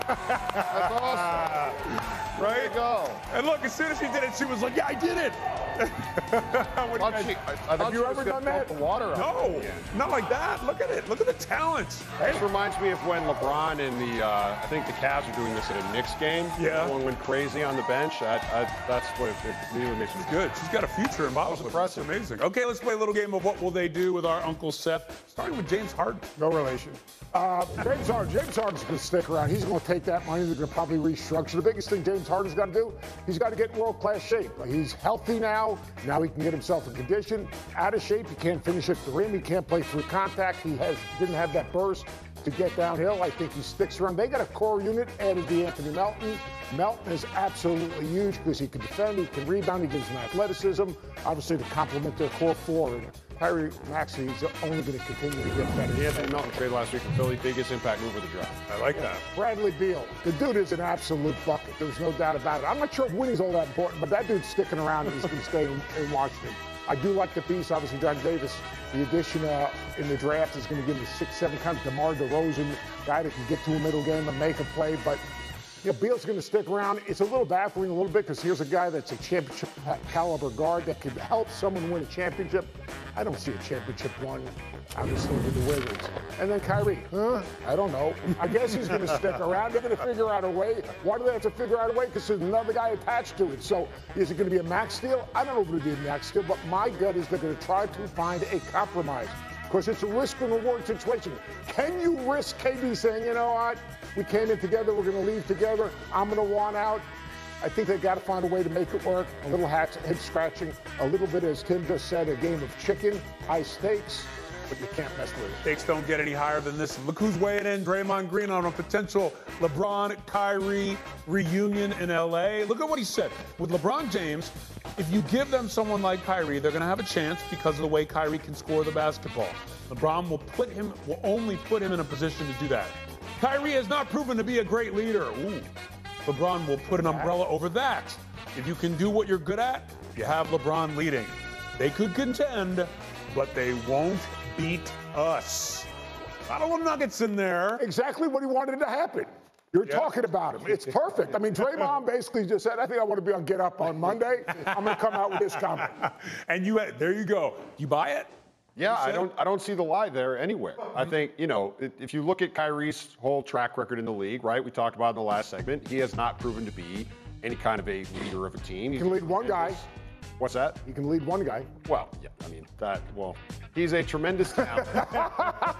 That's awesome. Right? There you go. And look, as soon as she did it, she was like, yeah, I did it. Have you ever done that? The water No, not like that. Look at it. Look at the talent. This reminds me of when LeBron and I think the Cavs were doing this at a Knicks game. Yeah. Everyone went crazy on the bench. That's what it really makes me Good. She's got a future in Boston. impressive. Amazing. Okay, let's play a little game of what will they do with our Uncle Seth, starting with James Harden. No relation. James Harden's going to stick around. He's going to take that money. They're going to probably restructure. The biggest thing James Harden's got to do, he's got to get in world-class shape. He's healthy now. Now he can get himself in condition. Out of shape, he can't finish at the rim. He can't play through contact. He didn't have that burst to get downhill. I think he sticks around. They got a core unit added to Anthony Melton. Melton is absolutely huge because he can defend, he can rebound, he gives them athleticism. Obviously, to complement their core four. And Kyrie Maxey is only going to continue to get better. The Anthony Melton trade last week from Philly, biggest impact move of the draft. I like that. Bradley Beal, the dude is an absolute bucket. There's no doubt about it. I'm not sure if winning's all that important, but that dude's sticking around and he's going to stay in Washington. I do like the piece, obviously, John Davis. The addition in the draft is going to give him 6-7 times DeMar DeRozan, guy that can get to a middle game and make a play. But Beal's going to stick around. It's a little baffling a little bit because here's a guy that's a championship caliber guard that could help someone win a championship. I don't see a championship won, obviously, with the Wizards. And then Kyrie, I don't know. I guess he's going to stick around. They're going to figure out a way. Why do they have to figure out a way? Because there's another guy attached to it. So is it going to be a max deal? I don't know if it'll be a max deal, but my gut is they're going to try to find a compromise. Because it's a risk and reward situation. Can you risk KD saying, you know what, we came in together, we're going to leave together, I'm going to want out? I think they've got to find a way to make it work. A little head scratching, a little bit, as Tim just said, a game of chicken, high stakes, but you can't mess with it. Stakes don't get any higher than this. Look who's weighing in. Draymond Green on a potential LeBron, Kyrie reunion in L.A. Look at what he said. With LeBron James, if you give them someone like Kyrie, they're going to have a chance because of the way Kyrie can score the basketball. LeBron will only put him in a position to do that. Kyrie has not proven to be a great leader. Ooh. LeBron will put an umbrella over that. If you can do what you're good at, you have LeBron leading. They could contend, but they won't beat us. A lot of little nuggets in there. Exactly what he wanted to happen. You're talking about him. It's perfect. I mean, Draymond basically just said, I think I want to be on Get Up on Monday. I'm going to come out with this comment. And there you go. You buy it? Yeah, I don't see the lie there anywhere. I think, if you look at Kyrie's whole track record in the league, right? We talked about it in the last segment. He has not proven to be any kind of a leader of a team. He can lead one guy. What's that? He can lead one guy. Well, yeah, he's a tremendous talent.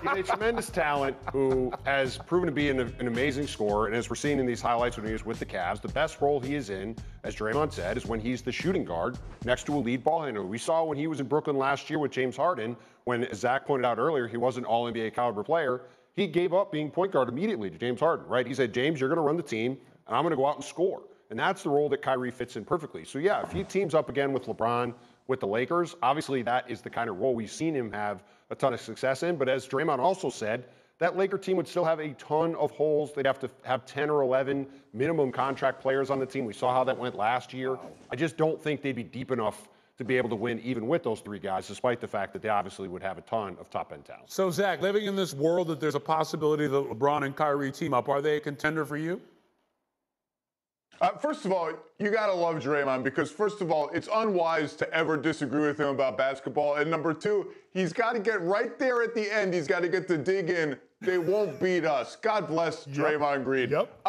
He's a tremendous talent who has proven to be an amazing scorer. And as we're seeing in these highlights when he was with the Cavs, the best role he is in, as Draymond said, is when he's the shooting guard next to a lead ball handler. We saw when he was in Brooklyn last year with James Harden, when, as Zach pointed out earlier, he was an all-NBA caliber player. He gave up being point guard immediately to James Harden, right? He said, James, you're going to run the team, and I'm going to go out and score. And that's the role that Kyrie fits in perfectly. So, yeah, if he teams up again with LeBron, with the Lakers, obviously that is the kind of role we've seen him have a ton of success in. But as Draymond also said, that Laker team would still have a ton of holes. They'd have to have 10 or 11 minimum contract players on the team. We saw how that went last year. I just don't think they'd be deep enough to be able to win even with those three guys, despite the fact that they obviously would have a ton of top-end talent. So, Zach, living in this world that there's a possibility that LeBron and Kyrie team up, are they a contender for you? First of all, you got to love Draymond because, first of all, it's unwise to ever disagree with him about basketball. And number two, he's got to get right there at the end. He's got to get the dig in. They won't beat us. God bless Draymond Green. Yep.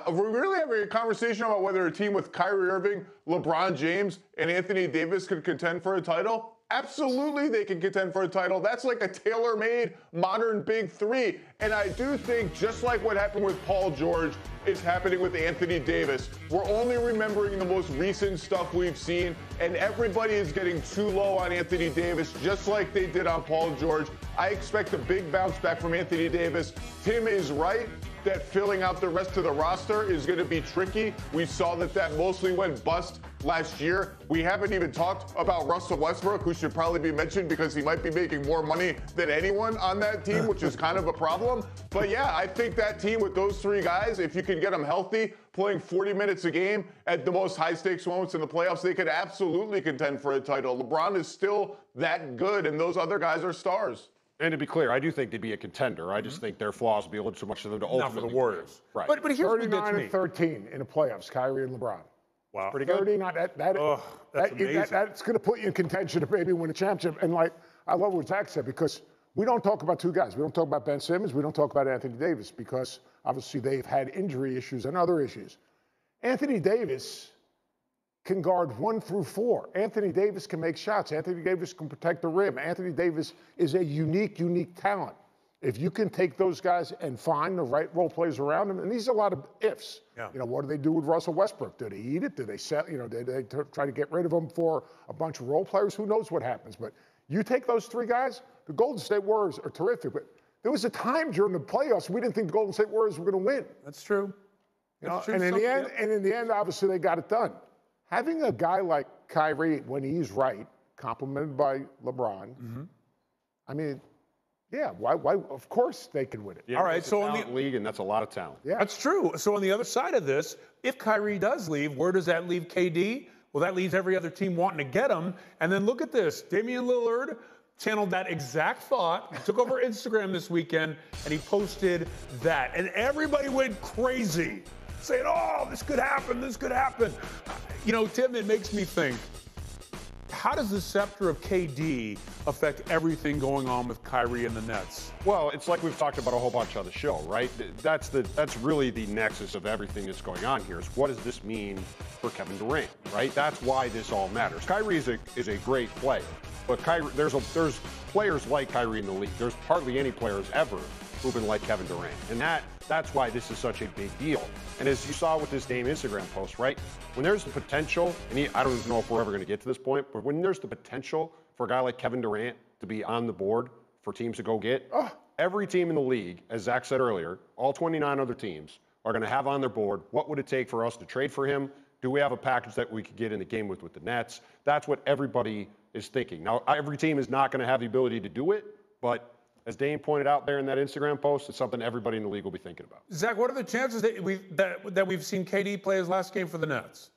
We're really having a conversation about whether a team with Kyrie Irving, LeBron James, and Anthony Davis could contend for a title. Absolutely, they can contend for a title. That's like a tailor-made modern big three. And I do think, just like what happened with Paul George, is happening with Anthony Davis. We're only remembering the most recent stuff we've seen, and everybody is getting too low on Anthony Davis, just like they did on Paul George. I expect a big bounce back from Anthony Davis. Tim is right that filling out the rest of the roster is going to be tricky. We saw that mostly went bust last year. We haven't even talked about Russell Westbrook, who should probably be mentioned because he might be making more money than anyone on that team, which is kind of a problem. But yeah, I think that team with those three guys, if you can get them healthy, playing 40 minutes a game at the most high-stakes moments in the playoffs, they could absolutely contend for a title. LeBron is still that good, and those other guys are stars. And to be clear, I do think they'd be a contender. I just think their flaws would be a little too much for them to Not for ultimately. the Warriors. Right. But here's what gets 39 me. and 13 in the playoffs, Kyrie and LeBron. Wow. Pretty good. 39, That's amazing. that's going to put you in contention to maybe win a championship. And like, I love what Zach said, because we don't talk about two guys. We don't talk about Ben Simmons. We don't talk about Anthony Davis, because obviously they've had injury issues and other issues. Anthony Davis can guard 1 through 4. Anthony Davis can make shots. Anthony Davis can protect the rim. Anthony Davis is a unique talent. If you can take those guys and find the right role players around them, and these are a lot of ifs. Yeah. You know, what do they do with Russell Westbrook? Do they eat it? Do they sell? You know, they try to get rid of him for a bunch of role players? Who knows what happens? But you take those 3 guys, the Golden State Warriors are terrific. But there was a time during the playoffs we didn't think the Golden State Warriors were going to win. That's true. That's true. And in the end, obviously they got it done. Having a guy like Kyrie, when he's right, complimented by LeBron, I mean, yeah, why? Of course they can win it. Yeah, All right, it's a so talent league, and that's a lot of talent. Yeah. That's true. So on the other side of this, if Kyrie does leave, where does that leave KD? Well, that leaves every other team wanting to get him. And then look at this. Damian Lillard channeled that exact thought. He took over Instagram this weekend, and he posted that. And everybody went crazy, saying, oh, this could happen, this could happen. You know, Tim, it makes me think, how does the scepter of KD affect everything going on with Kyrie and the Nets? Well, it's like we've talked about a whole bunch on the show, right? That's really the nexus of everything that's going on here. Is what does this mean for Kevin Durant, right? That's why this all matters. Kyrie is a great player, but Kyrie, there's players like Kyrie in the league. There's hardly any players ever who've been like Kevin Durant, and that's why this is such a big deal. And as you saw with this Dame Instagram post, right? When there's the potential, and I don't know if we're ever going to get to this point, but when there's the potential for a guy like Kevin Durant to be on the board for teams to go get, every team in the league, as Zach said earlier, all 29 other teams are going to have on their board, what would it take for us to trade for him? Do we have a package that we could get in the game with the Nets? That's what everybody is thinking. Now, every team is not going to have the ability to do it, but as Dame pointed out there in that Instagram post, it's something everybody in the league will be thinking about. Zach, what are the chances that we've seen KD play his last game for the Nets?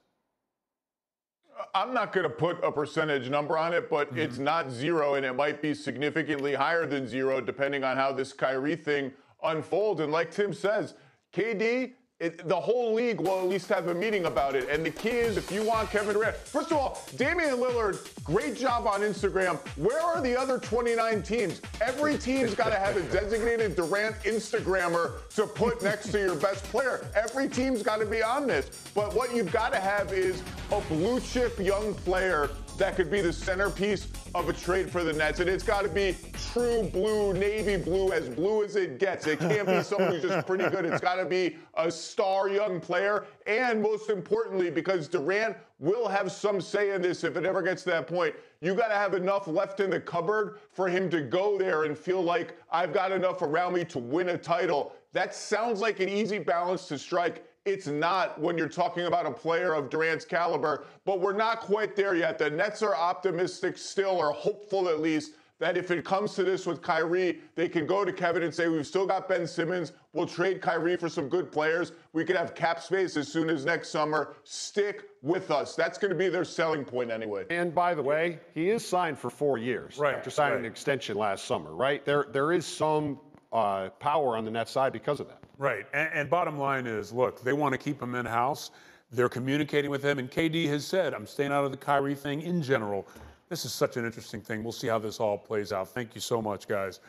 I'm not going to put a percentage number on it, but it's not 0, and it might be significantly higher than 0, depending on how this Kyrie thing unfolds. And like Tim says, KD, the whole league will at least have a meeting about it. And the key is, if you want Kevin Durant, first of all, Damian Lillard, great job on Instagram. Where are the other 29 teams? Every team's got to have a designated Durant Instagrammer to put next to your best player. Every team's got to be on this. But what you've got to have is a blue chip young player that could be the centerpiece of a trade for the Nets. And it's got to be true blue, navy blue as it gets. It can't be someone who's just pretty good. It's got to be a star young player. And most importantly, because Durant will have some say in this if it ever gets to that point, you got to have enough left in the cupboard for him to go there and feel like I've got enough around me to win a title. That sounds like an easy balance to strike. It's not when you're talking about a player of Durant's caliber, but we're not quite there yet. The Nets are optimistic still, or hopeful at least, that if it comes to this with Kyrie, they can go to Kevin and say, we've still got Ben Simmons. We'll trade Kyrie for some good players. We could have cap space as soon as next summer. Stick with us. That's going to be their selling point anyway. And by the way, he is signed for 4 years after signing an extension last summer, right? There is some power on the Nets side because of that. Right. And bottom line is, look, they want to keep him in-house. They're communicating with him. And KD has said, I'm staying out of the Kyrie thing in general. This is such an interesting thing. We'll see how this all plays out. Thank you so much, guys.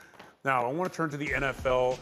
Now, I want to turn to the NFL.